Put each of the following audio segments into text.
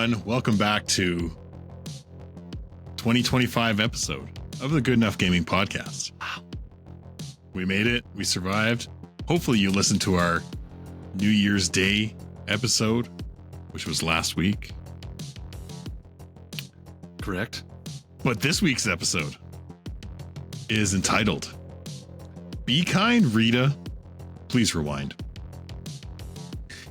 everyone. Welcome back to 2025 episode of the Good Enough Gaming Podcast. We made it. We survived. Hopefully you listened to our New Year's Day episode, which was last week. Correct. But this week's episode is entitled Be Kind, Rita. Please rewind.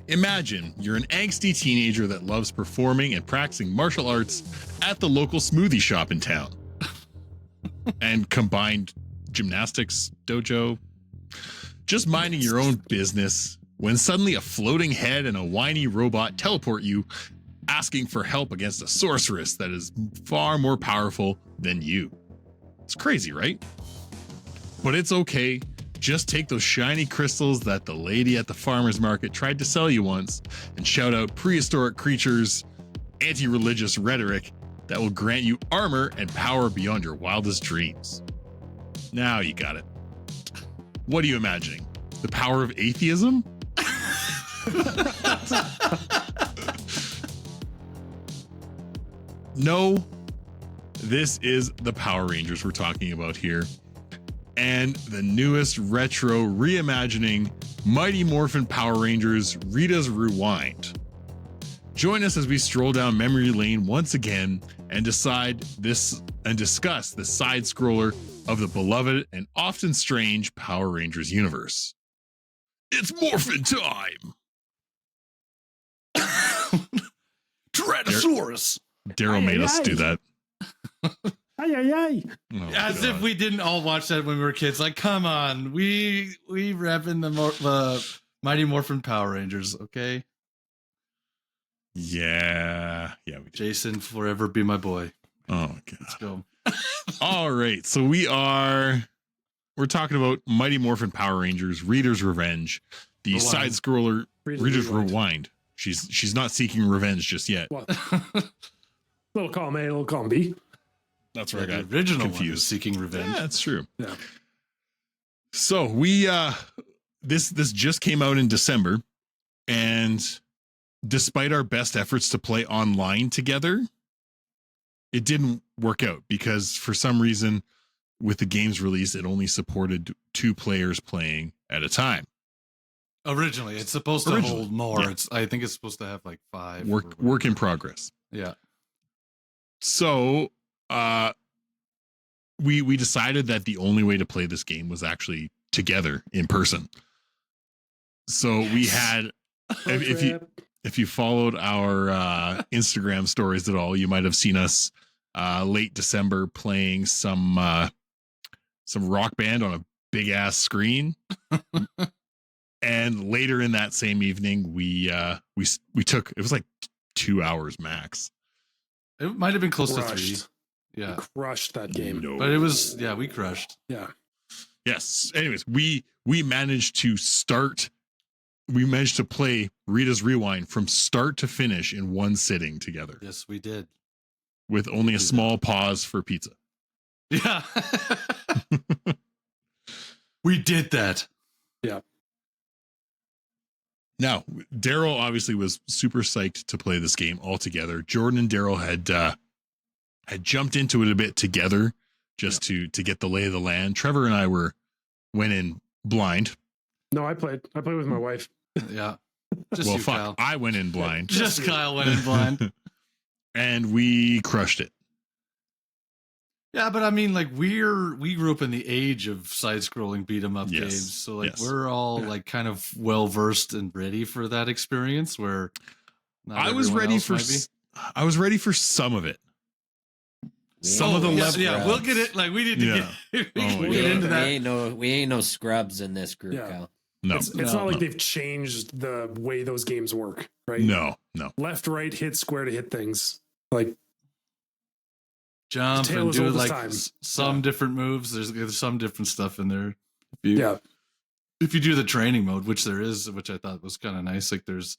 Imagine you're an angsty teenager that loves performing and practicing martial arts at the local smoothie shop in town and combined gymnastics dojo, just minding your own business when suddenly a floating head and a whiny robot teleport you, asking for help against a sorceress that is far more powerful than you. It's crazy, right? But it's okay. Just take those shiny crystals that the lady at the farmer's market tried to sell you once and shout out prehistoric creatures, anti-religious rhetoric that will grant you armor and power beyond your wildest dreams. Now you got it. What are you imagining? The power of atheism? No, this is the Power Rangers we're talking about here. And the newest retro reimagining Mighty Morphin Power Rangers Rita's Rewind. Join us as we stroll down memory lane once again and discuss the side scroller of the beloved and often strange Power Rangers universe. It's Morphin Time! Tyrannosaurus! Daryl made us do that. Ay. Oh, As God. if we didn't all watch that when we were kids. Like, come on, we repping the Mighty Morphin Power Rangers, okay? Yeah, we did. Jason, forever be my boy. Oh, God. Let's go. All right, so we're talking about Mighty Morphin Power Rangers, Rita's Revenge, the Rewind. side scroller. Rita's Rewind. Rewind. She's not seeking revenge just yet. Well, little column A, little column B. That's where I The got original one confused. is Seeking Revenge. Yeah, that's true. Yeah. So we this just came out in December, and despite our best efforts to play online together, it didn't work out because for some reason with the game's release it only supported 2 players playing at a time. Originally, it's supposed to hold more. Yeah. I think it's supposed to have like 5. Work in progress. Yeah. So we decided that the only way to play this game was actually together in person. So we had, if you followed our Instagram stories at all, you might have seen us late December playing some Rock Band on a big ass screen. And later in that same evening, we took, it was like 2 hours max. It might have been close to 3. Crushed. Yeah. Crushed that game. No. But it was, we crushed. Yeah. Yes. Anyways, we managed to play Rita's Rewind from start to finish in one sitting together Yes, we did. with only a small pause for pizza. Yeah. We did that. Yeah. Now, Daryl obviously was super psyched to play this game all together. Jordan and Daryl had jumped into it a bit together just to get the lay of the land. Trevor and I went in blind. No, I played with my wife. Yeah. Just Well, you, fuck, Kyle. I went in blind. Just Kyle went in blind. And we crushed it. Yeah, but I mean, like we grew up in the age of side-scrolling beat 'em up Yes. games, so like Yes. we're all like kind of well versed and ready for that experience. Where not I was everyone ready else for might be. I was ready for some of it. Some of the yeah, level. yeah, we'll get it. Like we need to Yeah. get, we Oh can my get God. into that. We ain't no scrubs in this group, Yeah. Kyle. No. It's No. not like they've changed the way those games work, right? No. Left, right, hit, square to hit things. Like, Jump Tale and as do old as like time. some Yeah. different moves. There's some different stuff in there. yeah. If you do the training mode, which there is, which I thought was kind of nice. Like there's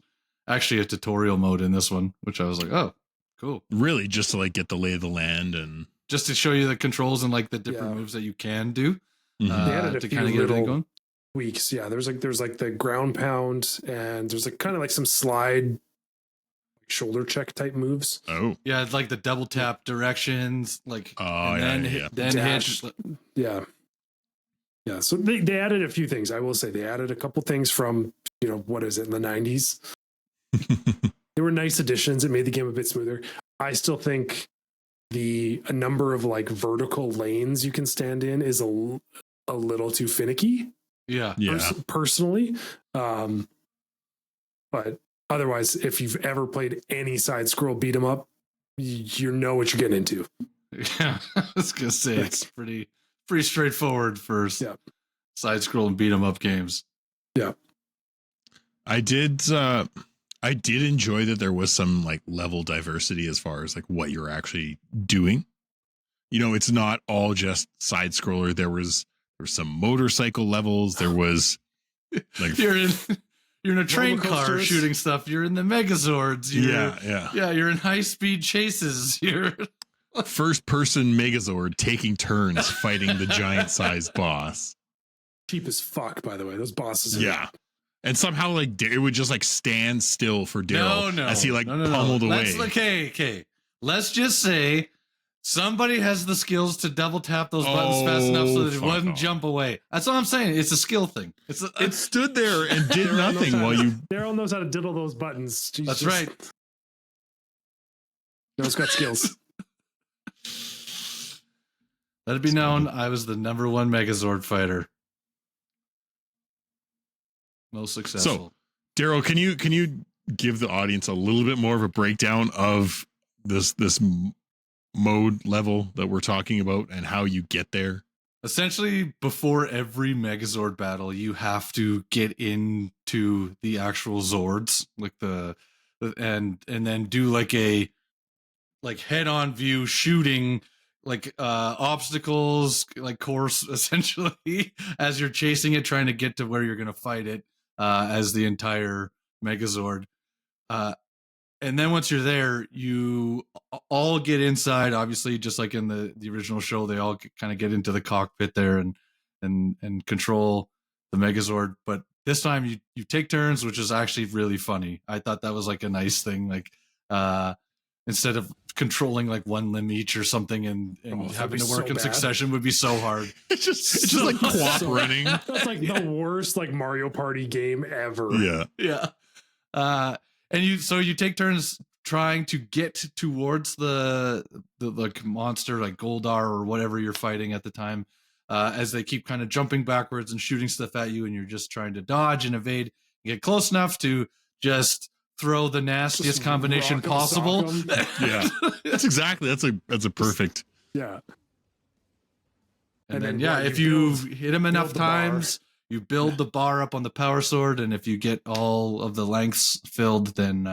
actually a tutorial mode in this one, which I was like, oh, cool. Really, just to like get the lay of the land and Just to show you the controls and like the different Yeah. moves that you can do Mhm. They added a to few kind of get everything little- going. Weeks. Yeah. There's like the ground pound and there's like kind of like some slide shoulder check type moves. Oh, Yeah, it's like the double tap directions, like then hit Dash. Yeah. Yeah. So they added a few things. I will say they added a couple things from, what is it, in the 90s? They were nice additions. It made the game a bit smoother. I still think a number of like vertical lanes you can stand in is a little too finicky. Yeah. Personally. But otherwise, if you've ever played any side scroll beat 'em up, you know what you're getting into. Yeah. I was gonna say it's pretty straightforward for side scroll and beat 'em up games. Yeah. I did enjoy that there was some like level diversity as far as like what you're actually doing. It's not all just side scroller. There were some motorcycle levels. There was like you're in a train car shooting stuff. You're in the Megazords. You're in high speed chases. You're first person Megazord taking turns fighting the giant sized boss. Cheap as fuck, by the way. Those bosses. And somehow like it would just like stand still for Daryl as he pummeled away. Okay. Let's just say somebody has the skills to double tap those buttons fast enough so that it wouldn't jump away. That's all I'm saying. It's a skill thing. It stood there and did nothing while you. Daryl knows how to diddle those buttons. That's right. Daryl's got skills. Let it be known, I was the number one Megazord fighter. Most successful. So, Daryl, can you give the audience a little bit more of a breakdown of this mode level that we're talking about and how you get there? Essentially, before every Megazord battle, you have to get into the actual Zords, like and then do like a head-on view shooting, like obstacles, like course essentially as you're chasing it, trying to get to where you're gonna fight it. As the entire Megazord. And then once you're there, you all get inside, obviously, just like in the original show, they all kind of get into the cockpit there and control the Megazord. But this time you take turns, which is actually really funny. I thought that was like a nice thing. Like instead of controlling like one limb each or something and having to work in succession would be so hard. It's just like co-op running. That's like the worst like Mario Party game ever. Yeah. And you take turns trying to get towards the like monster, like Goldar or whatever you're fighting at the time, as they keep kind of jumping backwards and shooting stuff at you, and you're just trying to dodge and evade. You get close enough to just throw the nastiest just combination possible. Yeah, that's a perfect. Yeah. And then if you hit him enough times, you build the bar up on the power sword, and if you get all of the lengths filled, then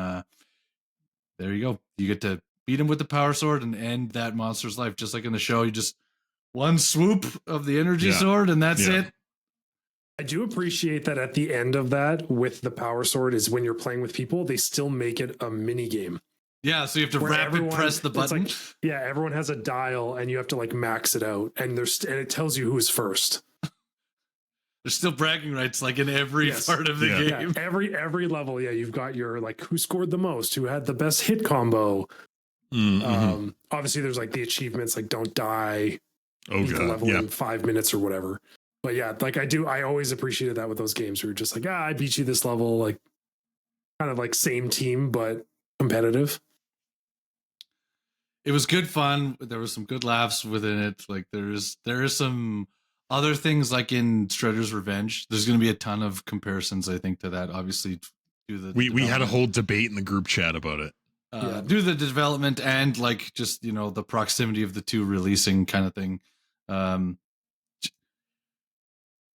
there you go. You get to beat him with the power sword and end that monster's life, just like in the show. You just one swoop of the energy sword, and that's it. I do appreciate that at the end of that with the power sword is when you're playing with people, they still make it a mini game. Yeah, so you have to rapid press the button. Like, everyone has a dial and you have to like max it out, and it tells you who's first. There's still bragging rights like in every part of the game. Yeah, every level, you've got your like who scored the most, who had the best hit combo. Mm-hmm. Obviously there's like the achievements like don't die, beat the level in 5 minutes or whatever. But I always appreciated that with those games where you're just like, I beat you this level, like kind of like same team, but competitive. It was good fun. There was some good laughs within it. Like there is some other things like in Shredder's Revenge. There's going to be a ton of comparisons, I think, to that. Obviously, we had a whole debate in the group chat about it. Do the development and like just the proximity of the two releasing kind of thing.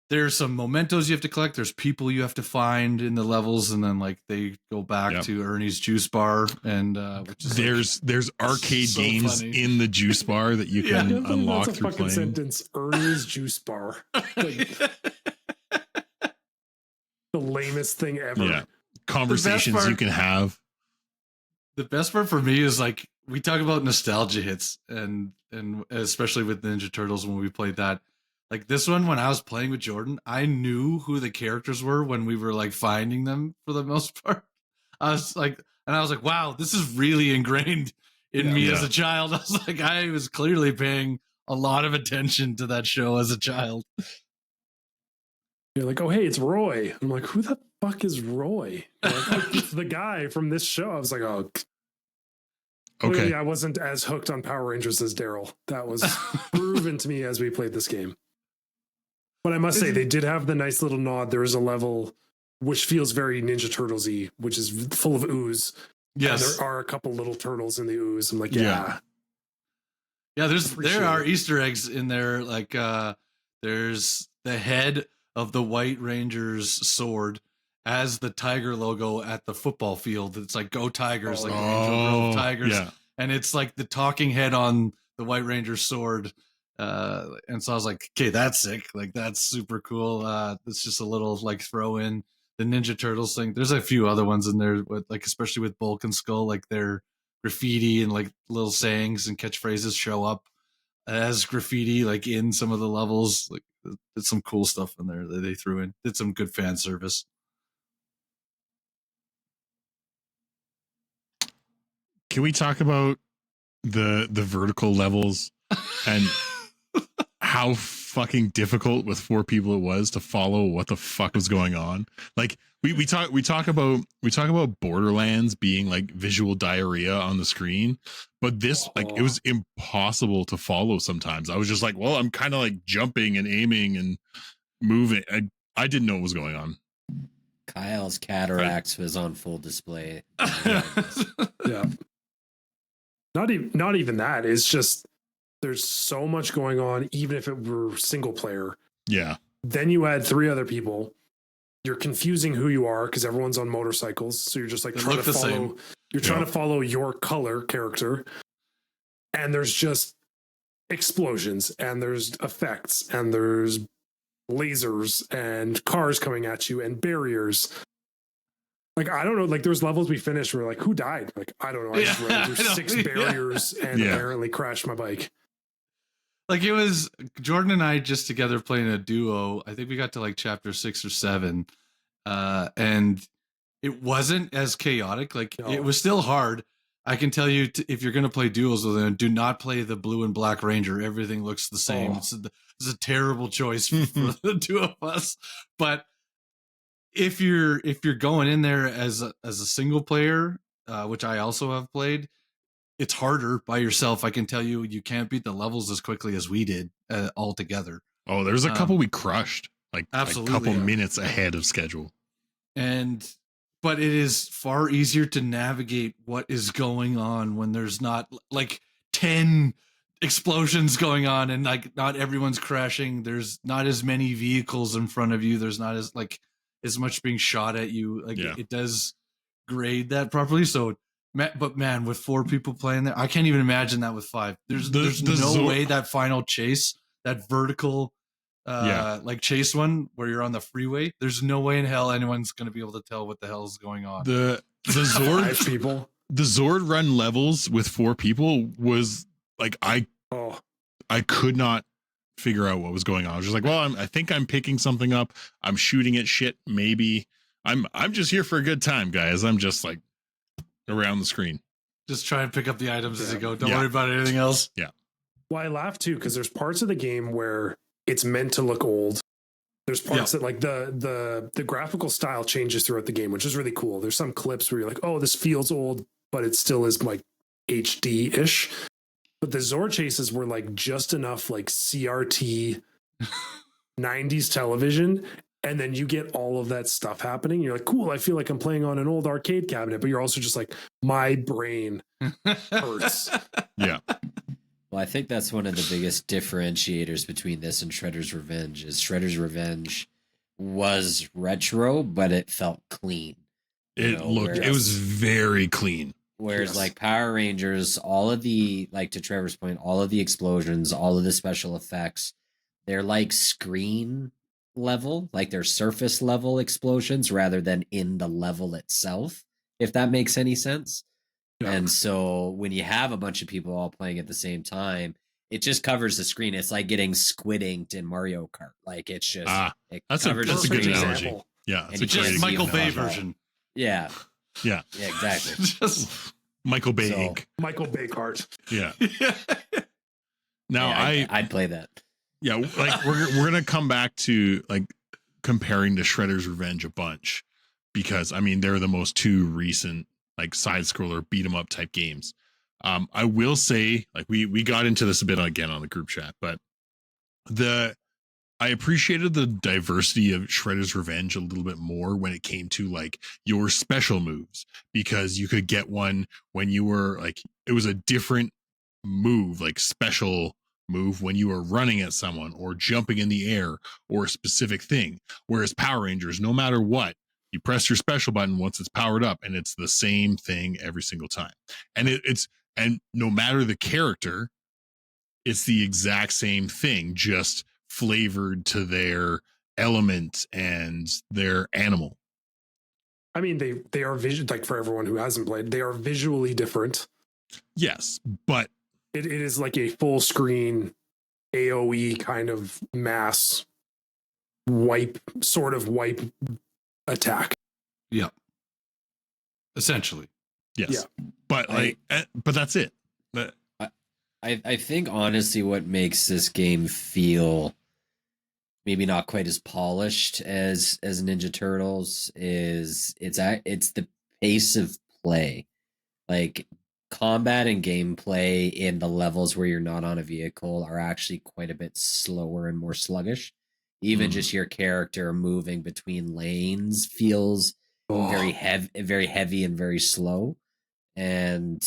There's some mementos you have to collect. There's people you have to find in the levels, and then like they go back to Ernie's juice bar, and which is there's arcade so games funny. in the juice bar that you can unlock that's a through fucking playing. Sentence. Ernie's juice bar. Like, the lamest thing ever. Yeah, conversations you can have. The best part for me is like we talk about nostalgia hits, and especially with Ninja Turtles when we played that. Like this one, when I was playing with Jordan, I knew who the characters were when we were like finding them for the most part. I And I was like, wow, this is really ingrained in me as a child. I was like, I was clearly paying a lot of attention to that show as a child. You're like, oh, hey, it's Roy. I'm like, who the fuck is Roy? Like, oh, it's the guy from this show. I was like, oh, Okay. clearly I wasn't as hooked on Power Rangers as Daryl. That was proven to me as we played this game. But I must say, they did have the nice little nod. There is a level which feels very Ninja Turtles-y, which is full of ooze. Yes. And there are a couple little turtles in the ooze. I'm like, Yeah. Yeah, there are Easter eggs in there. Like there's the head of the White Ranger's sword as the tiger logo at the football field. It's like Go Tigers, like Angel Grove Tigers. Yeah. And it's like the talking head on the White Ranger's sword. And so I was like, okay, that's sick. Like, that's super cool. It's just a little like throw in the Ninja Turtles thing. There's a few other ones in there, with, like, especially with Bulk and Skull, like their graffiti and like little sayings and catchphrases show up as graffiti, like in some of the levels. Like, there's some cool stuff in there that they threw in. Did some good fan service. Can we talk about the vertical levels and how fucking difficult with 4 people it was to follow what the fuck was going on? Like we talk about Borderlands being like visual diarrhea on the screen, but this like it was impossible to follow sometimes. I was just like, well, I'm kind of like jumping and aiming and moving. I didn't know what was going on. Kyle's cataracts was on full display. Yeah. Not even that. It's just there's so much going on, even if it were single player. Yeah. Then you add 3 other people. You're confusing who you are because everyone's on motorcycles. So you're just like trying to follow. You're trying to follow your color character. And there's just explosions and there's effects and there's lasers and cars coming at you and barriers. Like, I don't know, like there's levels we finished where we're like, who died? Like, I don't know. I just ran through 6 barriers and apparently crashed my bike. Like, it was Jordan and I just together playing a duo. I think we got to like chapter 6 or 7. And it wasn't as chaotic. Like, it was still hard. I can tell you, if you're going to play duos with them, do not play the blue and black ranger. Everything looks the same. It's a terrible choice for the 2 of us. But if you're going in there as a single player, which I also have played, it's harder by yourself. I can tell you, you can't beat the levels as quickly as we did all together. Oh, there's a couple we crushed, like absolutely, a couple minutes ahead of schedule. But it is far easier to navigate what is going on when there's not like 10 explosions going on and like not everyone's crashing. There's not as many vehicles in front of you. There's not as much being shot at you. Like it does grade that properly. So, but man, with 4 people playing there, I can't even imagine that with 5. There's no way that final chase, that vertical like chase one where you're on the freeway, there's no way in hell anyone's going to be able to tell what the hell is going on. The Zord people, the Zord run levels with 4 people was like I could not figure out what was going on. I was just like, well, I think I'm picking something up. I'm shooting at shit. Maybe I'm just here for a good time, guys. I'm just like around the screen. Just try and pick up the items as you go. Don't worry about anything else. Yeah. Well, I laugh too because there's parts of the game where it's meant to look old. There's parts that like the graphical style changes throughout the game, which is really cool. There's some clips where you're like, oh, this feels old, but it still is like HD-ish. But the Zord chases were like just enough like CRT 90s television. And then you get all of that stuff happening. You're like, cool, I feel like I'm playing on an old arcade cabinet, but you're also just like, my brain hurts. Yeah. Well, I think that's one of the biggest differentiators between this and Shredder's Revenge is Shredder's Revenge was retro, but it felt clean. It was very clean. Whereas like Power Rangers, all of the, like to Trevor's point, all of the explosions, all of the special effects, they're like screen level, like they're surface level explosions rather than in the level itself, if that makes any sense. Yeah. And so when you have a bunch of people all playing at the same time, it just covers the screen. It's like getting squid inked in Mario Kart. Like it's just that's a good analogy. Yeah, it's just Michael Bay version. Yeah. Yeah. Yeah, exactly. Just Michael Bay So- Inc. Michael Baycart. Yeah. yeah. Now Yeah, I'd play that. yeah, like we're gonna come back to like comparing to Shredder's Revenge a bunch because I mean they're the most two recent like side scroller beat 'em up type games. I will say like we got into this a bit again on the group chat, but I appreciated the diversity of Shredder's Revenge a little bit more when it came to like your special moves because you could get one when you were like it was a different move, like special move when you were running at someone or jumping in the air or a specific thing. Whereas Power Rangers, no matter what, you press your special button once it's powered up and it's the same thing every single time. And and no matter the character, it's the exact same thing, just flavored to their element and their animal. I mean, they are like for everyone who hasn't played, they are visually different. Yes, but It is like a full screen AOE kind of mass wipe attack. Yeah. Essentially. yes. Yeah. But like but that's it. But I think honestly what makes this game feel maybe not quite as polished as Ninja Turtles is it's the pace of play. Like combat and gameplay in the levels where you're not on a vehicle are actually quite a bit slower and more sluggish. Even just your character moving between lanes feels very heavy and very slow. And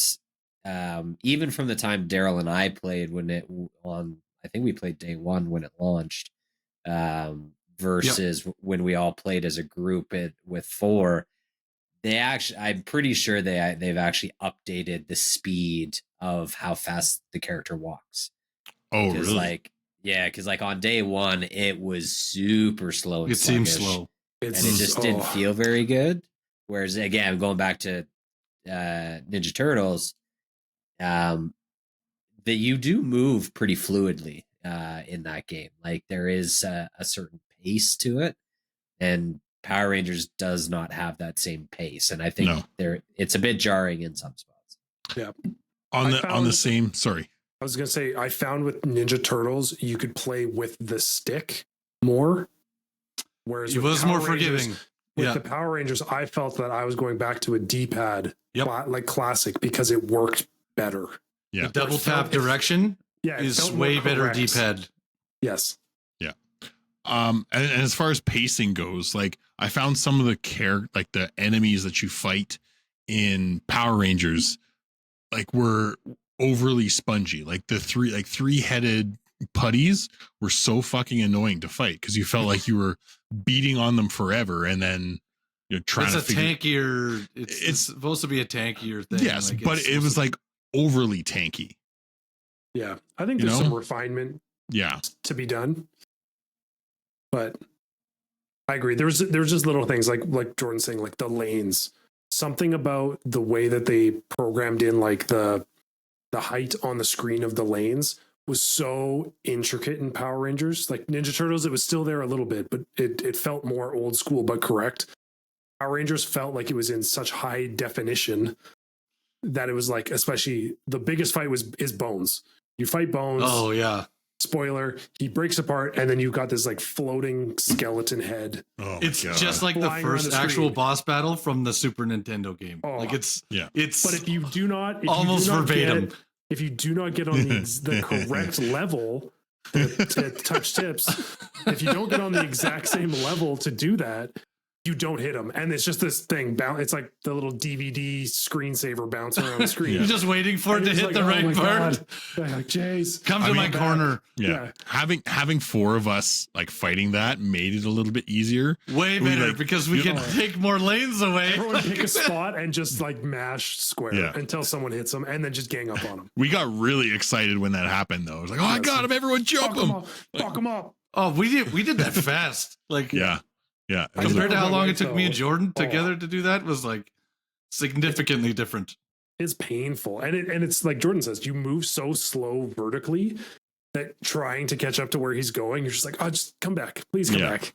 even from the time Daryl and I played I think we played day one when it launched, versus when we all played as a group with 4, I'm pretty sure they've actually updated the speed of how fast the character walks. oh Because really? because like on day 1 it was super slow. And It seems sluggish, slow. and it just didn't feel very good. Whereas again, going back to Ninja Turtles, that you do move pretty fluidly in that game. Like there is a certain pace to it, and Power Rangers does not have that same pace. And I think it's a bit jarring in some spots. Yeah. On the same, sorry. I was gonna say I found with Ninja Turtles you could play with the stick more. Whereas It with was Power more Rangers- forgiving. With the Power Rangers, I felt that I was going back to a D-pad, Yep. like classic, because it worked better. Yeah. The double It felt- tap direction Yeah, it is felt way more better correct. D-pad. Yes. And as far as pacing goes, like I found some of the enemies that you fight in Power Rangers like were overly spongy. Like the three-headed putties were so fucking annoying to fight because you felt like you were beating on them forever and then you're trying It's to a figure tankier. It's supposed to be a tankier thing. yes, like, but it's it was supposed like overly tanky. Yeah. I think You there's know? some refinement Yeah. to be done. But I agree. There's just little things like Jordan's saying, like the lanes. Something about the way that they programmed in like the height on the screen of the lanes was so intricate in Power Rangers. Like Ninja Turtles, it was still there a little bit, but it felt more old school but correct. Power Rangers felt like it was in such high definition that it was like, especially the biggest fight is Bones. You fight Bones. Oh yeah. Spoiler, he breaks apart, and then you've got this like floating skeleton head. Oh, my It's God. just like the Flying around first the actual screen. boss battle from the Super Nintendo game. Oh. Like it's Yeah. it's But if you do not, almost verbatim. if you do not get on the correct level to touch tips, if you don't get on the exact same level to do that, you don't hit them, and it's just this thing. It's like the little DVD screensaver bouncing around the screen. You're just waiting for it And to it's hit like, the oh right my part. God. Like, jeez, Come to my back. corner. Yeah. Having 4 of us like fighting that made it a little bit easier. Way We, better like, because we can take more lanes away. Everyone pick a spot and just like mash square Yeah. until someone hits them, and then just gang up on them. We got really excited when that happened though. It was like, oh, I Yes. got him, everyone jump Fuck them him. up! Fuck them up! Oh, we did that fast. Like Yeah. Yeah. It was compared to Oh how my long it God, took me and though. Jordan Oh. together to do that was like significantly different. It's painful, and it's like Jordan says, you move so slow vertically that trying to catch up to where he's going, you're just like, oh, just come back, please come Yeah. back.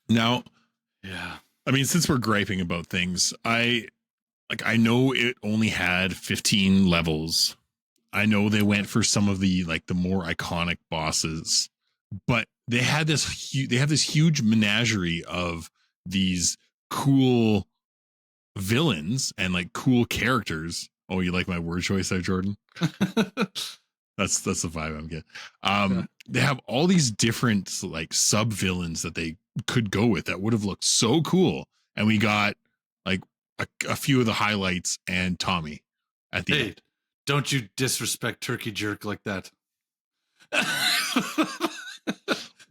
now Yeah. I mean, since we're griping about things, I know it only had 15 levels. I know they went for some of the more iconic bosses, but they have this huge menagerie of these cool villains and cool characters. Oh, you like my word choice there, Jordan? That's the vibe I'm getting. They have all these different sub villains that they could go with that would have looked so cool, and we got a few of the highlights and Tommy at the end. Don't you disrespect Turkey Jerk like that.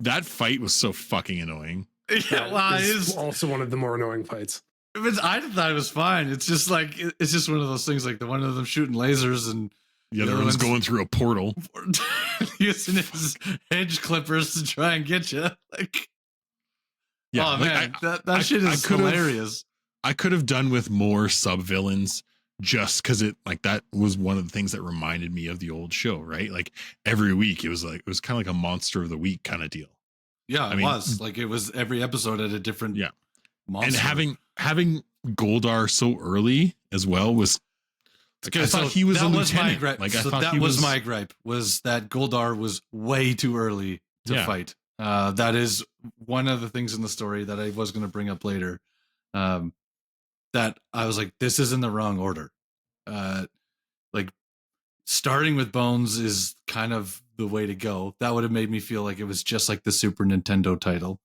That fight was so fucking annoying. Yeah, well, it's also one of the more annoying fights. I thought it was fine. It's just it's just one of those things, the one of them shooting lasers and the other one's going through a portal, using his hedge clippers to try and get you. Yeah, oh man, that shit is hilarious. I could have done with more sub villains, just because that was one of the things that reminded me of the old show, right? Every week it was kind of like a monster of the week kind of deal. Yeah, it was it was every episode at a different monster. And having Goldar so early as well was. I thought he was a lieutenant. That was my gripe. Was that Goldar was way too early to fight. That is one of the things in the story that I was going to bring up later. That I was like, this is in the wrong order. Starting with Bones is kind of the way to go. That would have made me feel like it was just like the Super Nintendo title.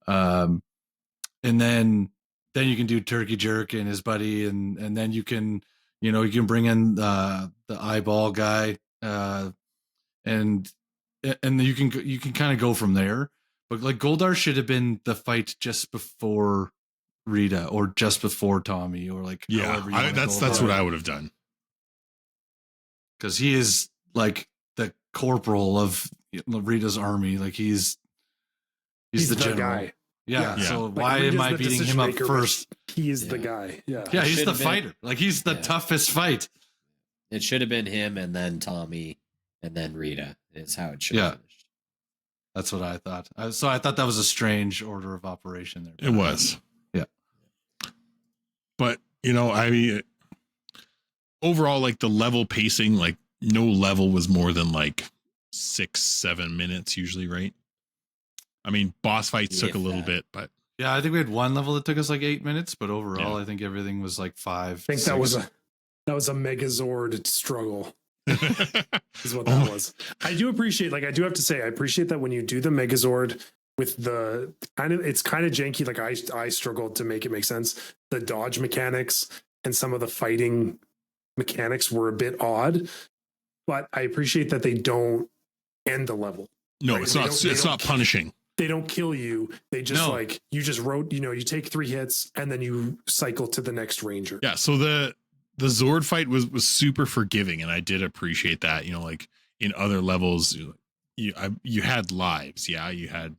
And then you can do Turkey Jerk and his buddy, and then you can bring in the eyeball guy, and you can kind of go from there. But Goldar should have been the fight just before Rita or just before Tommy or that's what I would have done, because he is the corporal of Rita's army. He's the general guy. Yeah. So why am I beating him up first? He is the guy. Yeah. Yeah, he's the fighter. He's the toughest fight. It should have been him and then Tommy and then Rita. It's how it should have finished. That's what I thought. So I thought that was a strange order of operation there. It was. Yeah. But, I mean, overall, the level pacing, no level was more than 6-7 minutes usually, right? I mean, boss fights took a little bit, but yeah, I think we had one level that took us 8 minutes, but overall, I think everything was 5. I think 6. that was a Megazord struggle. Is what that was. I do appreciate, I do have to say, I appreciate that when you do the Megazord with the it's kind of janky. I struggled to make it make sense. The dodge mechanics and some of the fighting mechanics were a bit odd, but I appreciate that they don't end the level. No, right? It's not punishing. They don't kill you. They just you just you take 3 hits and then you cycle to the next ranger. Yeah. So the Zord fight was super forgiving, and I did appreciate that. In other levels, you had lives. Yeah, you had.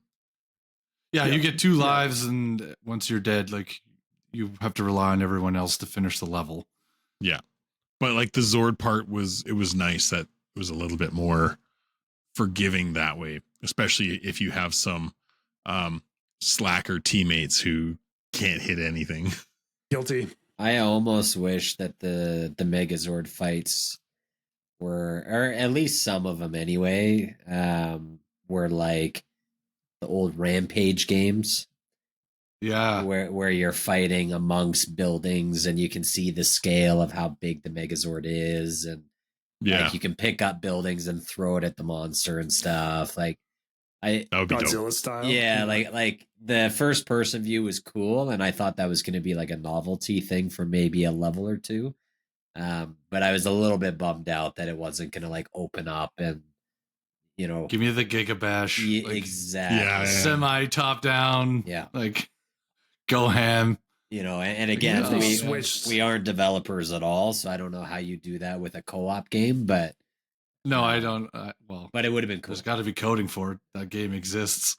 Yeah, you get 2 lives, and once you're dead, you have to rely on everyone else to finish the level. Yeah, but the Zord part was nice. That it was a little bit more forgiving that way, especially if you have some slacker teammates who can't hit anything. Guilty. I almost wish that the Megazord fights were, or at least some of them anyway, were like the old Rampage games. Yeah. Where you're fighting amongst buildings and you can see the scale of how big the Megazord is, and you can pick up buildings and throw it at the monster and stuff. That would be Godzilla dope. style. Yeah, like the first person view was cool, and I thought that was going to be a novelty thing for maybe a level or 2. But I was a little bit bummed out that it wasn't going to open up and give me the Giga Bash. Exactly. Yeah. Semi top down. Yeah. Go ham. And again, we aren't developers at all, so I don't know how you do that with a co-op game, but no, I don't. But it would have been cool. There's got to be coding for it. That game exists.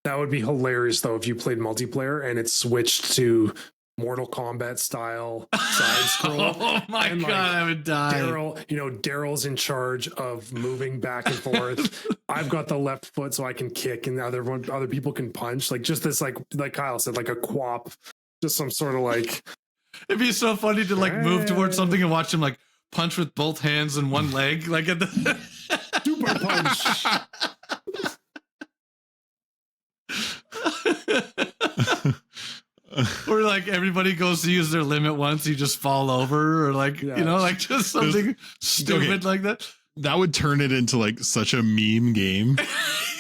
That would be hilarious, though, if you played multiplayer and it switched to Mortal Kombat style side scroll. Oh my god, I would die. Daryl's in charge of moving back and forth. I've got the left foot so I can kick, and other people can punch. Just this, like Kyle said, a quap, just some sort of like It'd be so funny to like move towards something and watch him like punch with both hands and one leg, like at the super punch. Or like everybody goes to use their limit once, you just fall over, or like like just something stupid like that. That would turn it into like such a meme game.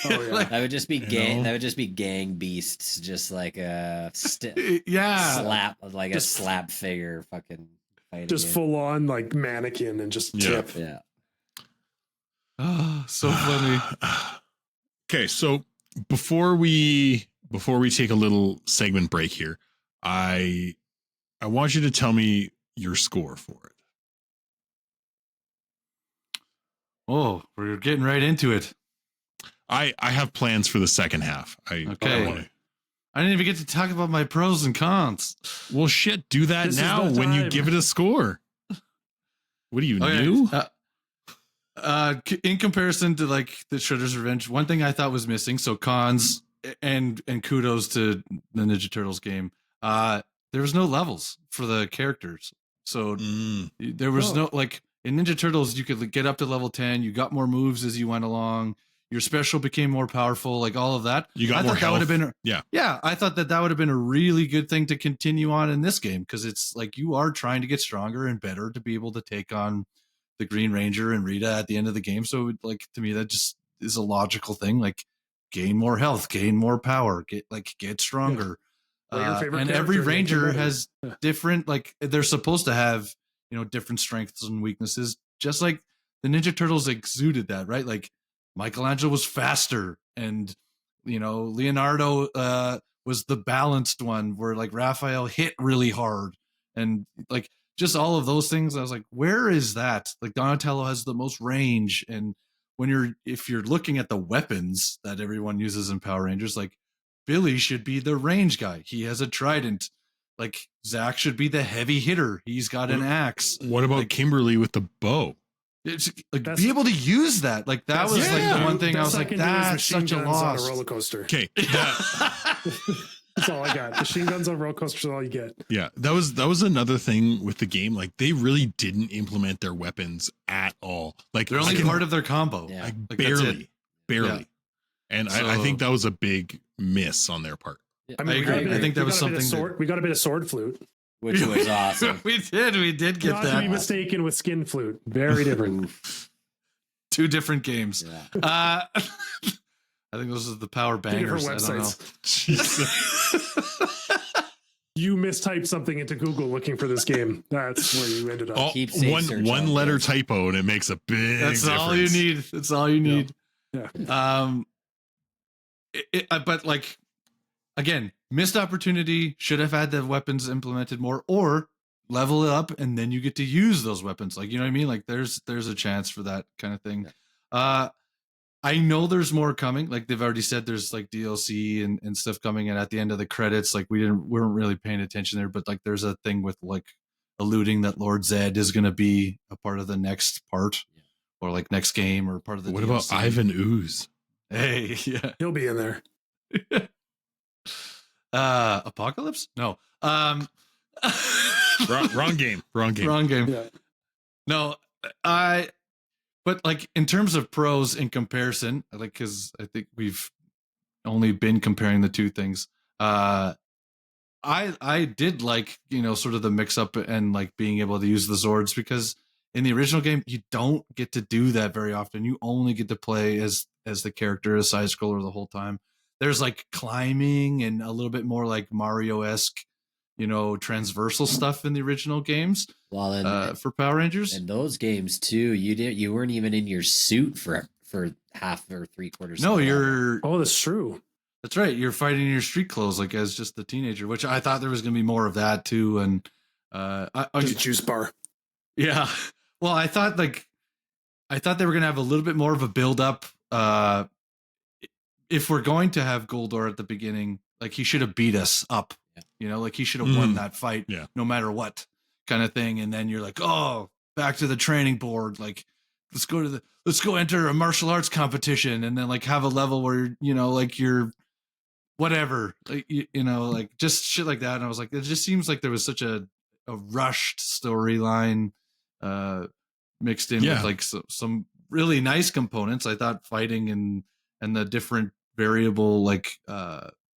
Like, that would just be gang. That would just be gang beasts, just like a slap, like a slap figure, fucking fighting. Just full on like mannequin and just tip. Yeah. Oh, so funny. Okay, so before we take a little segment break here, I want you to tell me your score for it. Oh, we're getting right into it. I have plans for the second half. I didn't even get to talk about my pros and cons. Well, shit, do that now when you give it a score. What are you new? In comparison to like the Shredder's Revenge, one thing I thought was missing. So cons and kudos to the Ninja Turtles game. There was no levels for the characters, so there was no like in Ninja Turtles. You could get up to level 10. You got more moves as you went along. Your special became more powerful, like all of that. You got more health. That would have been I thought that would have been a really good thing to continue on in this game, because it's like you are trying to get stronger and better to be able to take on the Green Ranger and Rita at the end of the game. So like to me, that just is a logical thing. Like gain more health, gain more power, get stronger. And every Ranger has different, like they're supposed to have, different strengths and weaknesses, just like the Ninja Turtles exuded that, right? Like Michelangelo was faster, and Leonardo was the balanced one, where like Raphael hit really hard, and like just all of those things. I was like, where is that? Like Donatello has the most range, and if you're looking at the weapons that everyone uses in Power Rangers, like Billy should be the range guy. He has a trident. Like Zach should be the heavy hitter. He's got an axe. What about like, Kimberly with the bow? It's like be able to use that. Like that was like the one thing I was like, that's such a loss. On a roller coaster. Okay, that's all I got. Machine guns on roller coasters, all you get. Yeah, that was another thing with the game. Like they really didn't implement their weapons at all. Like they're only part of their combo. Yeah. Like barely. Yeah. And so, I think that was a big miss on their part. I mean, I think that was something. We got a bit of sword flute, which was awesome. We did get not that. Not to be mistaken with skin flute. Very different. Two different games. Yeah. I think those are the power bangers. Different websites. You mistyped something into Google looking for this game. That's where you ended up. One letter typo, and it makes a big. That's difference. All you need. That's all you need. Yeah. But like, again, missed opportunity. Should have had the weapons implemented more, or level it up, and then you get to use those weapons. Like, you know what I mean? Like, there's a chance for that kind of thing. Yeah. I know there's more coming. Like they've already said, there's like DLC and stuff coming, and at the end of the credits, like we weren't really paying attention there, but like there's a thing with like alluding that Lord Zed is going to be a part of the next part, or like next game, or part of the. What DLC. About Ivan Ooze? Hey, yeah, he'll be in there. Apocalypse? No. Wrong game. Yeah. No, but like in terms of pros in comparison, like, because I think we've only been comparing the two things. I did like, sort of the mix up and like being able to use the Zords, because in the original game, you don't get to do that very often. You only get to play as the character, as side scroller the whole time. There's like climbing and a little bit more like Mario-esque, transversal stuff in the original games. Well, for Power Rangers, in those games too, you weren't even in your suit for half or 3/4. No, you're. Oh, that's true. That's right. You're fighting in your street clothes, like as just the teenager, which I thought there was going to be more of that too. And just juice bar. Yeah. Well, I thought they were going to have a little bit more of a build up. If we're going to have Goldor at the beginning, like he should have beat us up. Like he should have won that fight, no matter what, kind of thing. And then you're like, oh, back to the training board. Like, let's go enter a martial arts competition, and then like have a level where, like you're whatever, like, you know, like just shit like that. And I was like, it just seems like there was such a rushed storyline mixed in with like some really nice components. I thought fighting and the different variable like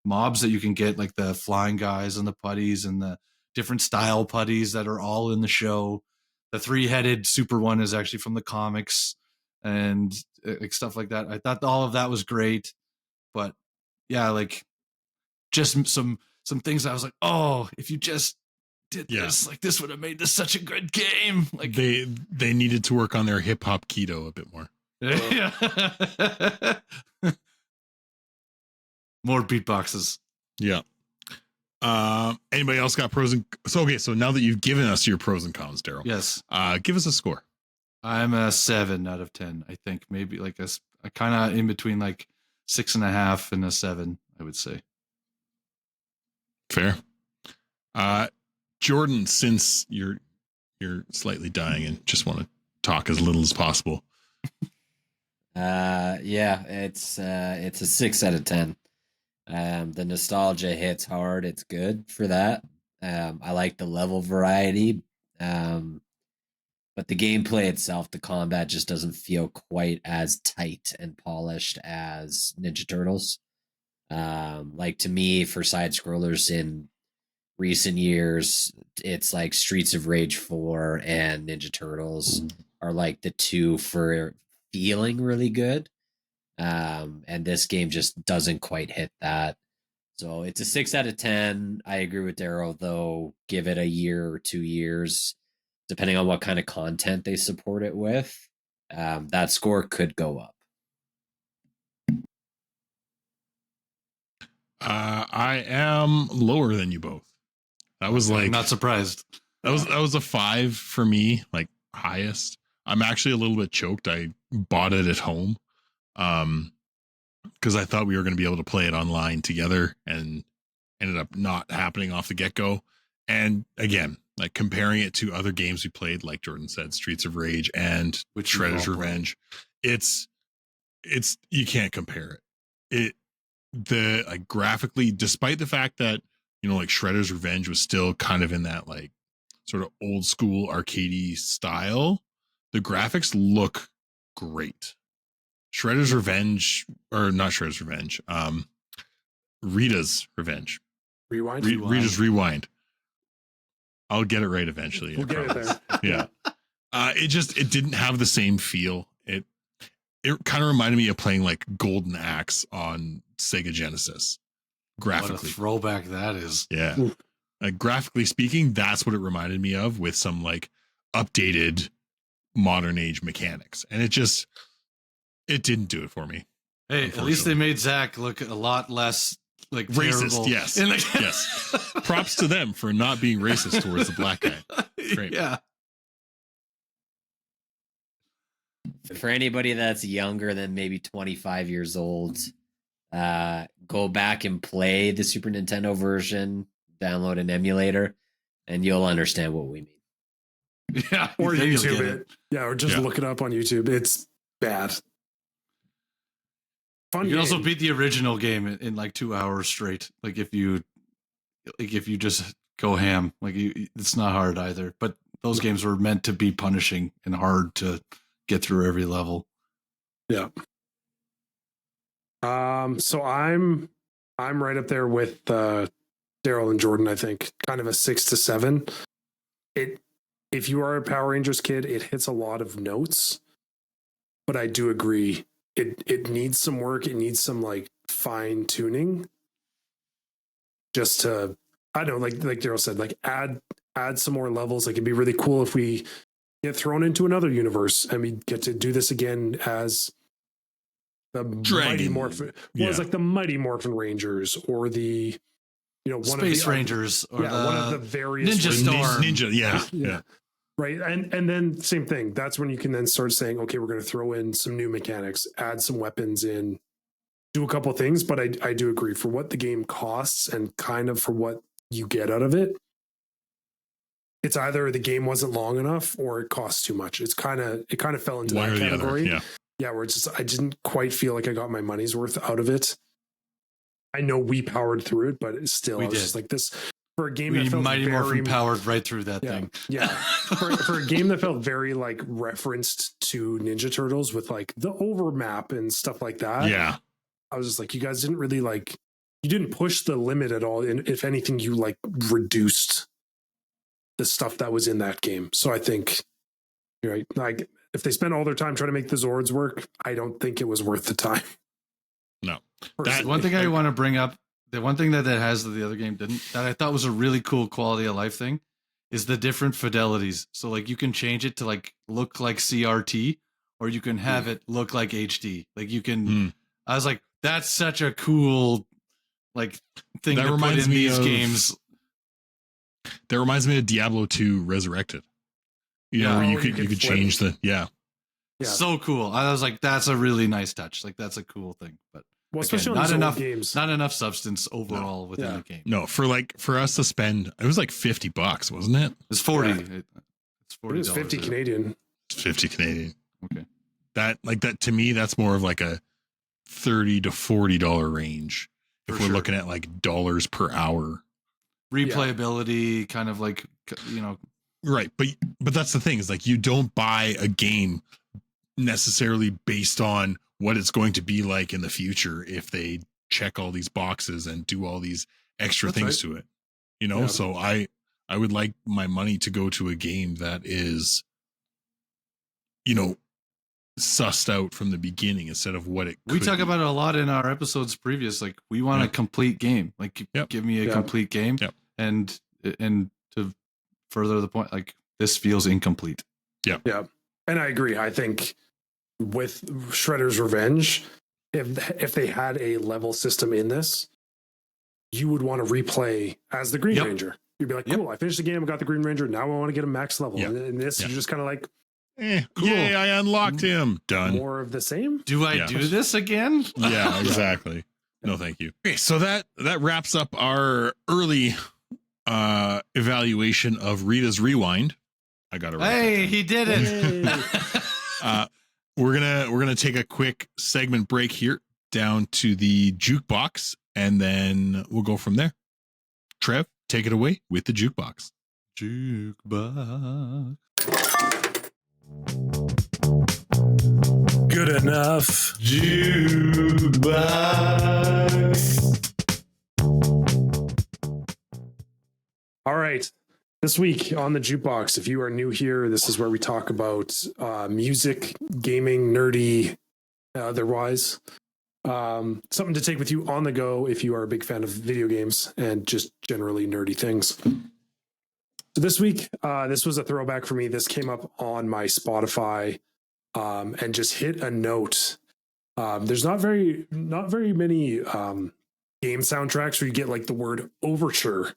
mobs that you can get, like the flying guys and the putties and the different style putties that are all in the show. The 3-headed super one is actually from the comics and like stuff like that. I thought all of that was great, but yeah, like just some things I was like, oh, if you just did this, like this would have made this such a good game. Like they needed to work on their hip hop keto a bit more. Yeah. More beatboxes. Yeah. Anybody else got pros and so now that you've given us your pros and cons, Daryl, yes, give us a score. I'm a 7 out of 10. I think maybe like a kind of in between like 6.5 and a 7, I would say. Fair. Jordan, since you're slightly dying and just want to talk as little as possible. Yeah, it's a 6 out of 10. The nostalgia hits hard. It's good for that. I like the level variety. But the gameplay itself, the combat just doesn't feel quite as tight and polished as Ninja Turtles. Like to me, for side scrollers in recent years, it's like Streets of Rage 4 and Ninja Turtles are like the two for feeling really good. And this game just doesn't quite hit that. So it's a 6 out of 10. I agree with Daryl, though. Give it a year or 2 years, depending on what kind of content they support it with. That score could go up. I am lower than you both. That was like, I'm not surprised. That was a 5 for me, like highest. I'm actually a little bit choked. I bought it at home. Because I thought we were going to be able to play it online together, and ended up not happening off the get-go. And again, like comparing it to other games we played, like Jordan said, Streets of Rage and Shredder's Revenge, it's you can't compare it. The like graphically, despite the fact that, you know, like Shredder's Revenge was still kind of in that like sort of old school arcadey style, the graphics look great. Shredder's Revenge, or not Shredder's Revenge, Rita's Revenge. Rewind? Rita's Rewind. I'll get it right eventually. We'll get it there. Yeah. It didn't have the same feel. It kind of reminded me of playing like Golden Axe on Sega Genesis. Graphically. What a throwback that is. Yeah. Graphically speaking, that's what it reminded me of, with some like updated modern age mechanics. And it didn't do it for me. Hey, at least they made Zach look a lot less like racist. terrible. Yes. Yes. Props to them for not being racist towards the black guy. Great. Yeah. For anybody that's younger than maybe 25 years old, go back and play the Super Nintendo version, download an emulator, and you'll understand what we mean. Yeah. Or YouTube it. Yeah, or just look it up on YouTube. It's bad. Fun. You can also beat the original game in like 2 hours straight. Like if you just go ham, like it's not hard either. But those games were meant to be punishing and hard to get through every level. Yeah. So I'm right up there with Daryl and Jordan. I think kind of a 6 to 7. If you are a Power Rangers kid, it hits a lot of notes. But I do agree. It needs some work. It needs some like fine tuning. Just to, I don't know, like Daryl said, like add some more levels. Like it'd be really cool if we get thrown into another universe and we get to do this again as the Mighty Morphin. Well, it's like the Mighty Morphin Rangers, or the, you know, one Space of the Rangers, or one of the various Ninja Storm. Ninja, yeah. Right. And then same thing. That's when you can then start saying, okay, we're going to throw in some new mechanics, add some weapons in, do a couple of things. But I do agree, for what the game costs and kind of for what you get out of it, it's either the game wasn't long enough or it costs too much. It kind of fell into that category. Yeah. Yeah. Where it's just, I didn't quite feel like I got my money's worth out of it. I know we powered through it, but it's still, I was just like this for a game that felt Mighty very Morphin powered right through that thing. Yeah. for a game that felt very like referenced to Ninja Turtles with like the overmap and stuff like that. Yeah. I was just like, you guys didn't really like, you didn't push the limit at all. And if anything, you like reduced the stuff that was in that game. So I think you're right. Like if they spent all their time trying to make the Zords work, I don't think it was worth the time. No. Personally. One thing I want to bring up, the one thing that has that the other game didn't, that I thought was a really cool quality of life thing, is the different fidelities. So like you can change it to like look like CRT, or you can have it look like HD. Like you can. I was like, that's such a cool like thing that to reminds put in me these of, games. That reminds me of Diablo 2 Resurrected. You know, where you could change the So cool. I was like, that's a really nice touch. Like that's a cool thing. But well, again, especially on these old games. Not enough substance overall within the game. No, for us to spend, it was like $50, wasn't it? It's 40. Yeah. It's $40. It was 50 Canadian. It's 50 Canadian. Okay. That to me, that's more of like a $30 to $40 range. If we're looking at like dollars per hour. Replayability, kind of like, you know. Right. But that's the thing, is like you don't buy a game necessarily based on what it's going to be like in the future if they check all these boxes and do all these extra things to it. You know, so I would like my money to go to a game that is, you know, sussed out from the beginning instead of what it could We talk be. about it a lot in our episodes previous. Like we want a complete game. Like give me a complete game. Yep. And to further the point, like this feels incomplete. Yeah. And I agree. I think with Shredder's Revenge, if they had a level system in this, you would want to replay as the Green Ranger. You'd be like, cool, I finished the game, I got the Green Ranger, now I want to get a max level. And in this, you're just kind of like, cool. Yay, I unlocked him. Done. More of the same. Do I do this again? Yeah, exactly. No, thank you. Okay, so that wraps up our early evaluation of Rita's Rewind. I got it right. Hey, he did it. We're gonna take a quick segment break here down to the jukebox, and then we'll go from there. Trev, take it away with the jukebox. Jukebox. Good enough. Jukebox. All right. This week on the jukebox, if you are new here, this is where we talk about music, gaming, nerdy, otherwise. Something to take with you on the go if you are a big fan of video games and just generally nerdy things. So this week, this was a throwback for me. This came up on my Spotify and just hit a note. There's not very many game soundtracks where you get like the word overture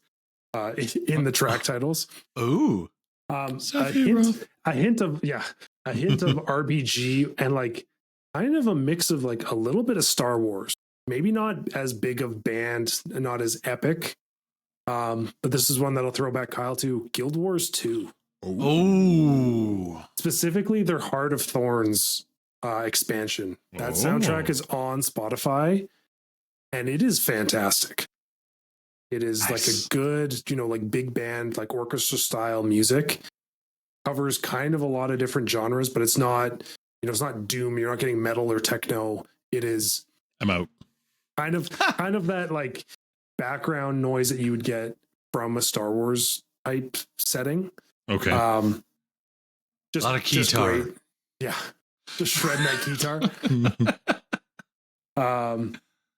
in the track titles. Ooh. A hint of RPG and like kind of a mix of like a little bit of Star Wars. Maybe not as big of band and not as epic. But this is one that'll throw back Kyle to Guild Wars 2. Oh. Specifically their Heart of Thorns expansion. That soundtrack is on Spotify and it is fantastic. It is like a good, like big band, like orchestra style music. Covers kind of a lot of different genres, but it's not, it's not doom. You're not getting metal or techno. It is. I'm out. Kind of that like background noise that you would get from a Star Wars type setting. Okay. Just a lot of guitar. Yeah. Just shredding that guitar.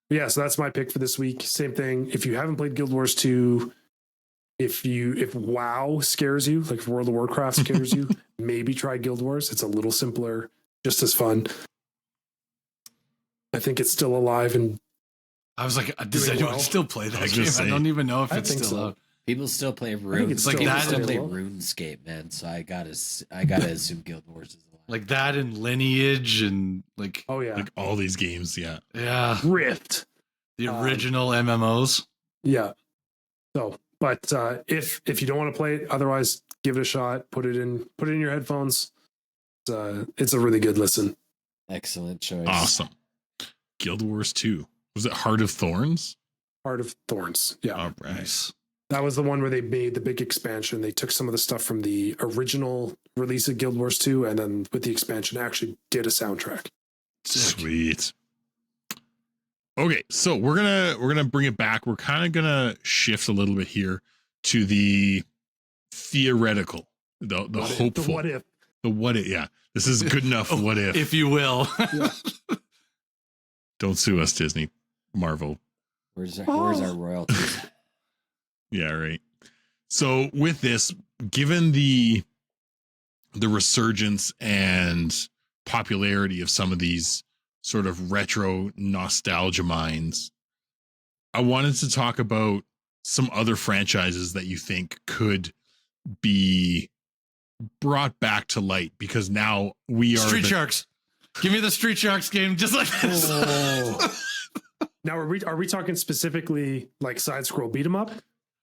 Yeah, so that's my pick for this week. Same thing. If you haven't played Guild Wars 2, if WoW scares you, like if World of Warcraft scares you, maybe try Guild Wars. It's a little simpler, just as fun. I think it's still alive and I was like, does anyone still play that game? I don't even know if it's still out. People still play Rune. It's People like still play well. RuneScape, man. So I gotta assume Guild Wars is alive. Like that and Lineage and like like all these games, yeah. Rift, the original MMOs. Yeah. So, but if you don't want to play it, otherwise give it a shot. Put it in your headphones. It's a really good listen. Excellent choice. Awesome. Guild Wars 2. Was it Heart of Thorns? Heart of Thorns. Yeah. All right. Nice. That was the one where they made the big expansion. They took some of the stuff from the original release of Guild Wars 2, and then with the expansion actually did a soundtrack. Sick. Sweet. Okay, so we're gonna bring it back. We're kind of gonna shift a little bit here to the theoretical, the hopeful, The what if. Yeah, this is good enough. What if you will. Yeah. Don't sue us, Disney, Marvel. Where's our royalties? Yeah, right. So with this, given the resurgence and popularity of some of these sort of retro nostalgia minds, I wanted to talk about some other franchises that you think could be brought back to light, because now we are Street Sharks. Give me the Street Sharks game just like this. Oh. Now, are we talking specifically like side scroll beat 'em up?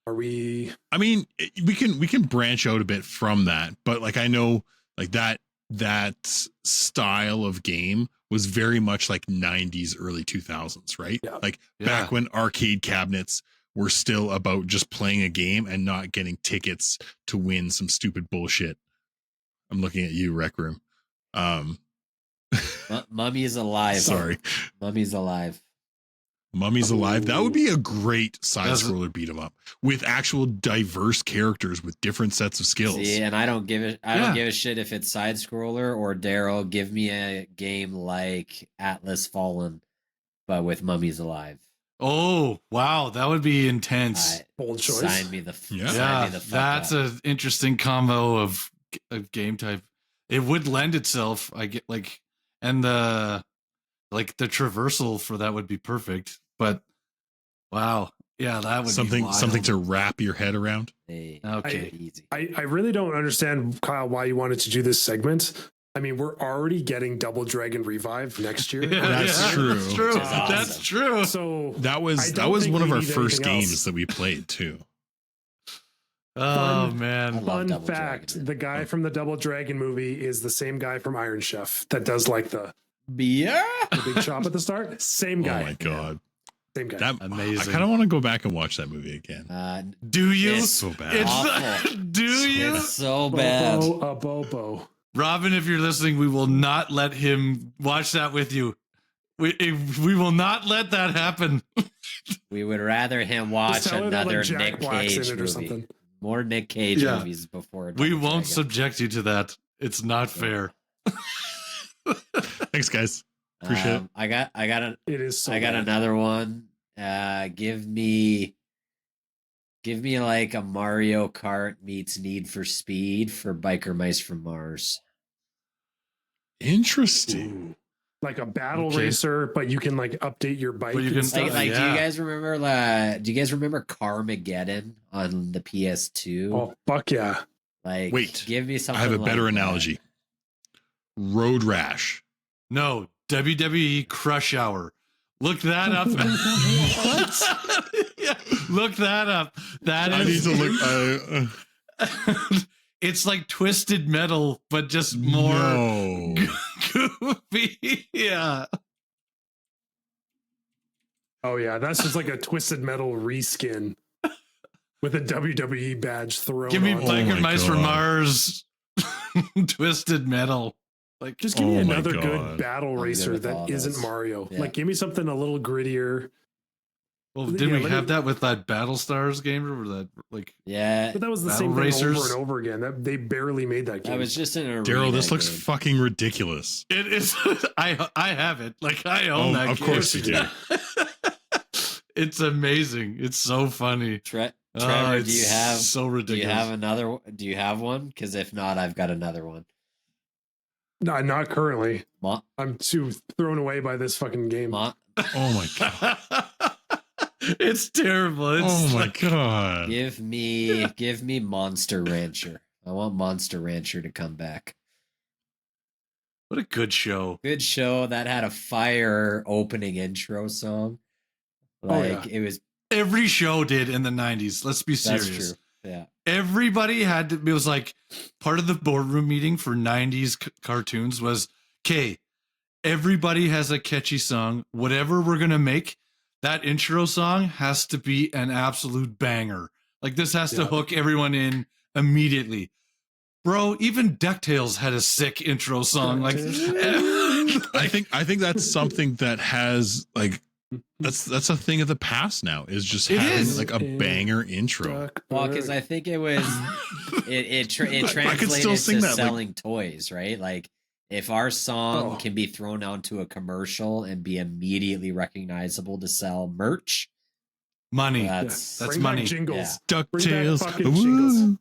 Are we? I mean, we can branch out a bit from that, but like I know like that style of game was very much like 90s, early 2000s, right? Yeah. Like back when arcade cabinets were still about just playing a game and not getting tickets to win some stupid bullshit. I'm looking at you, Rec Room. Mummy's alive. Sorry. Mummy's alive. Mummy's Alive. That would be a great side That's- scroller beat 'em up with actual diverse characters with different sets of skills. See, and I don't give a shit if it's side scroller or Daryl. Give me a game like Atlas Fallen, but with Mummies Alive. Oh, wow. That would be intense. Bold choice. Sign me the Yeah. Yeah, sign me the fuck that's up. an interesting combo of game type. It would lend itself, I get like, and the traversal for that would be perfect. But wow, yeah, that would be something wild. to wrap your head around. Hey, Okay. easy. I really don't understand, Kyle, why you wanted to do this segment. I mean, we're already getting Double Dragon Revive next year. That's true. That's true. Which is awesome. That's true. So That was I don't think one of we our need first anything games else. that we played too. Oh Fun. I man, love fun Double fact: Dragon. the guy from the Double Dragon movie is the same guy from Iron Chef that does like the Beer? big chop at the start. Same guy. Oh my god. Same guy. That Amazing. I kind of want to go back and watch that movie again. do you? It's So bad. awful. Do you? It's so bad. Bobo, a Bobo. Robin, if you're listening, we will not let him watch that with you. We will not let that happen. We would rather him Just watch tell her that, another like, Jack Nick Black's Cage in it or movie. something. More Nick Cage Yeah. movies before. We Double won't Dragon. subject you to that. It's not fair. Thanks, guys. Appreciate it. I got It is so I got bad. another one. Give me like a Mario Kart meets Need for Speed for Biker Mice from Mars. Interesting. Ooh. Like a battle Okay. racer, but you can like update your bike. But you and can- stuff. Like, do you yeah. guys remember? Do you guys remember Carmageddon on the PS2? Oh fuck yeah! Like, Wait, give me I something. have a like better that. analogy. Road Rash. No, WWE Crush Hour. Look that up. Yeah, look that up. That I need is. to look. It's like Twisted Metal, but just more No. goofy. Yeah. Oh yeah, that's just like a Twisted Metal reskin with a WWE badge thrown. Give me on it. Biker my Mice from God. Mars. Twisted Metal. Like, Just give me Oh my another God. good battle good racer with that all isn't those. Mario. Yeah. Like, give me something a little grittier. well, Yeah, did we let have me- that with that Battlestars game or that like? Yeah, But that was the Battle same thing racers. over and over again. That they barely made that game. I was just in a Daryl, this looks game. fucking ridiculous. It is. I have it. Like I own Oh, that. of game. course you do. It's amazing. It's so funny. Trevor, Oh, do you have so do ridiculous? you have another? Do you have one? Because if not, I've got another one. No, not currently. Mon- I'm too thrown away by this fucking game. Mon- Oh my god. It's terrible. It's Oh my like- god. give me Monster Rancher. I want Monster Rancher to come back. What a good show. Good show that had a fire opening intro song. Like yeah. it was. Every show did in the 90s. Let's be serious. That's true. Yeah. Everybody had to, it was like part of the boardroom meeting for 90s cartoons was, okay, everybody has a catchy song. Whatever we're going to make, that intro song has to be an absolute banger. Like this has to hook everyone in immediately. Bro, even DuckTales had a sick intro song. Like I think that's something that has like that's a thing of the past now, is just having like a banger intro. Well, because I think it was it I could still translated sing to that, like- selling toys, right? Like if our song can be thrown onto a commercial and be immediately recognizable to sell merch, money. that's That's Bring back money. jingles. DuckTales. fucking jingles.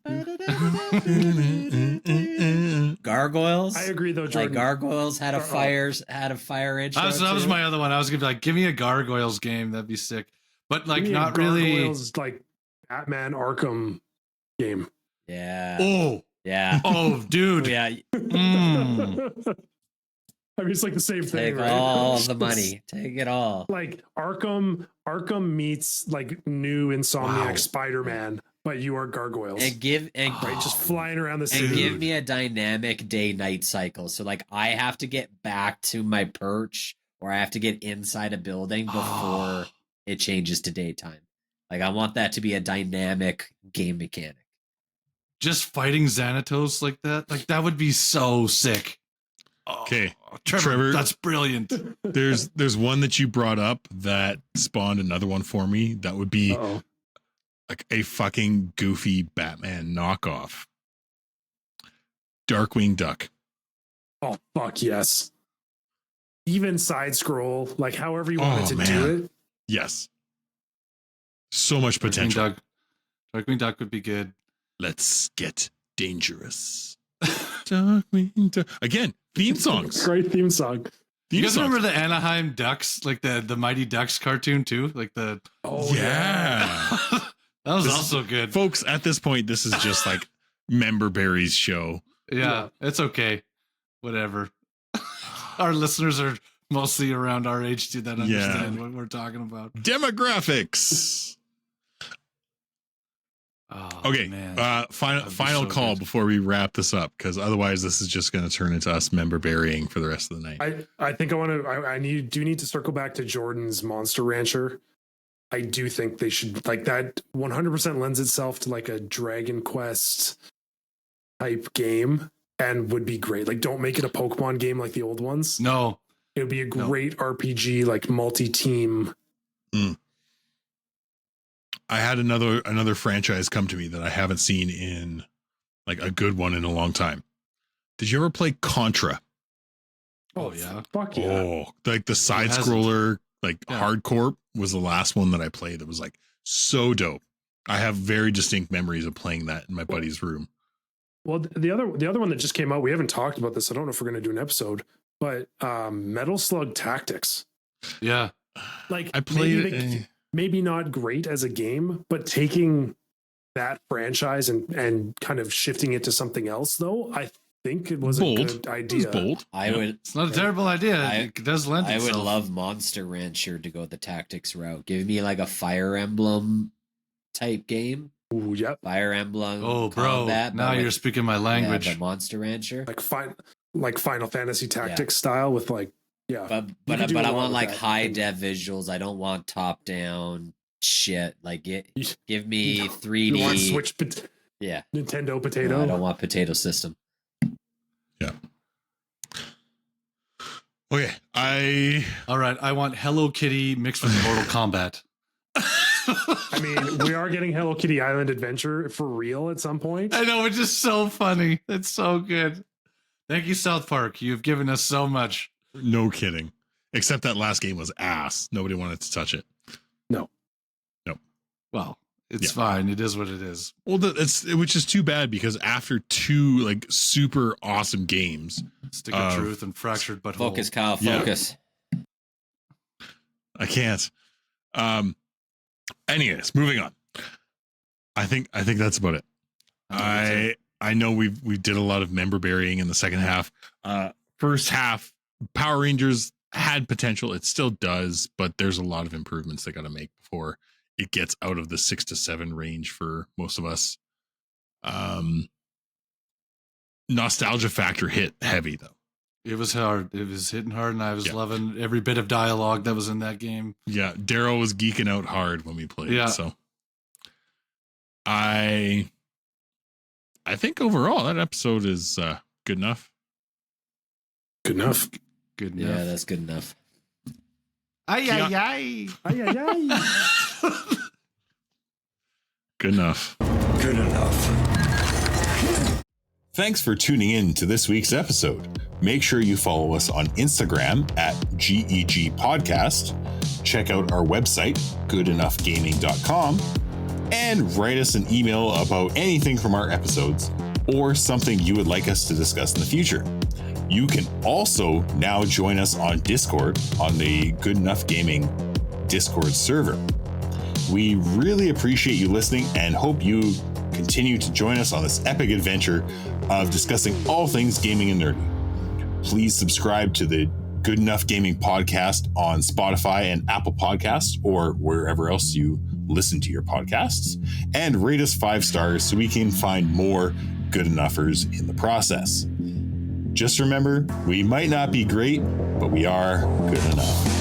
Gargoyles. I agree though, Jordan. Like Gargoyles had a fire intro. That was too. my other one. I was gonna be like, give me a Gargoyles game. That'd be sick. But like, Give me a not really. Gargoyles, like Batman Arkham game. Yeah. Oh, Yeah. oh, dude. Yeah. Mm. I mean, it's like the same thing, Take right? all the money. Take it all. Like Arkham meets like new Insomniac Wow. Spider-Man, but you are gargoyles. And right, just flying around the and city. give me a dynamic day-night cycle. So like I have to get back to my perch, or I have to get inside a building before it changes to daytime. Like I want that to be a dynamic game mechanic. Just fighting Xanatos like that would be so sick. Okay, Trevor, that's brilliant. there's one that you brought up that spawned another one for me. That would be like a fucking goofy Batman knockoff. Darkwing Duck. Oh fuck yes! Even side scroll, like however you wanted to do it. Yes. So much potential. Darkwing Duck would be good. Let's get dangerous. Darkwing Duck. Again, theme songs. Great theme song. You guys remember the Anaheim Ducks, like the Mighty Ducks cartoon too? Like the yeah. That was also good. Folks, at this point, this is just like Member Berry's show. Yeah, it's okay. Whatever. Our listeners are mostly around our age too that understand what we're talking about. Demographics. Oh, Okay, man. final call before we wrap this up, because otherwise this is just going to turn into us member burying for the rest of the night. I think I need to circle back to Jordan's Monster Rancher. I do think they should, like, that 100% lends itself to like a Dragon Quest type game and would be great. Like, don't make it a Pokemon game like the old ones. No, it would be a great RPG, like multi-team. I had another franchise come to me that I haven't seen in like a good one in a long time. Did you ever play Contra? Oh yeah. Fuck yeah. Oh, like the side scroller, like Hardcore was the last one that I played that was like so dope. I have very distinct memories of playing that in my buddy's room. Well, the other one that just came out, we haven't talked about this. I don't know if we're going to do an episode, but Metal Slug Tactics. Yeah. Like I played maybe not great as a game, but taking that franchise and kind of shifting it to something else, though, I think it was bold. a good idea. It was bold. It's not a terrible idea. It does lend itself. I would love Monster Rancher to go the tactics route. Give me like a Fire Emblem type game. Ooh, yep. Fire Emblem. Oh, bro! Combat, now you're speaking my language. Yeah, but Monster Rancher, like Final Fantasy Tactics style with like. Yeah, but I want like high dev visuals. I don't want top down shit. Like give me 3D. You want Switch? Nintendo Potato. No, I don't want potato system. Yeah. Okay, all right. I want Hello Kitty mixed with Mortal Kombat. I mean, we are getting Hello Kitty Island Adventure for real at some point. I know, it's just so funny. It's so good. Thank you, South Park. You've given us so much. No kidding. Except that last game was ass. Nobody wanted to touch it. No. Well, it's fine. It is what it is. Well, which is too bad, because after two like super awesome games, Stick of Truth and Fractured Butthole. Focus, Kyle. Focus. I can't. Anyways, moving on. I think that's about it. I know we did a lot of member burying in the second half. First half, Power Rangers had potential. It still does, but there's a lot of improvements they got to make before it gets out of the 6 to 7 range for most of us. Nostalgia factor hit heavy though. It was hard. It was hitting hard, and I was loving every bit of dialogue that was in that game. Yeah, Daryl was geeking out hard when we played. Yeah. So I think overall that episode is good enough. Good enough. Good enough. Yeah, that's good enough. Ay, ay, ay. Ay, ay, ay. Good enough. Good enough. Thanks for tuning in to this week's episode. Make sure you follow us on Instagram at GEG Podcast. Check out our website, goodenoughgaming.com, and write us an email about anything from our episodes or something you would like us to discuss in the future. You can also now join us on Discord on the Good Enough Gaming Discord server. We really appreciate you listening and hope you continue to join us on this epic adventure of discussing all things gaming and nerdy. Please subscribe to the Good Enough Gaming podcast on Spotify and Apple Podcasts or wherever else you listen to your podcasts, and rate us 5 stars so we can find more good enoughers in the process. Just remember, we might not be great, but we are good enough.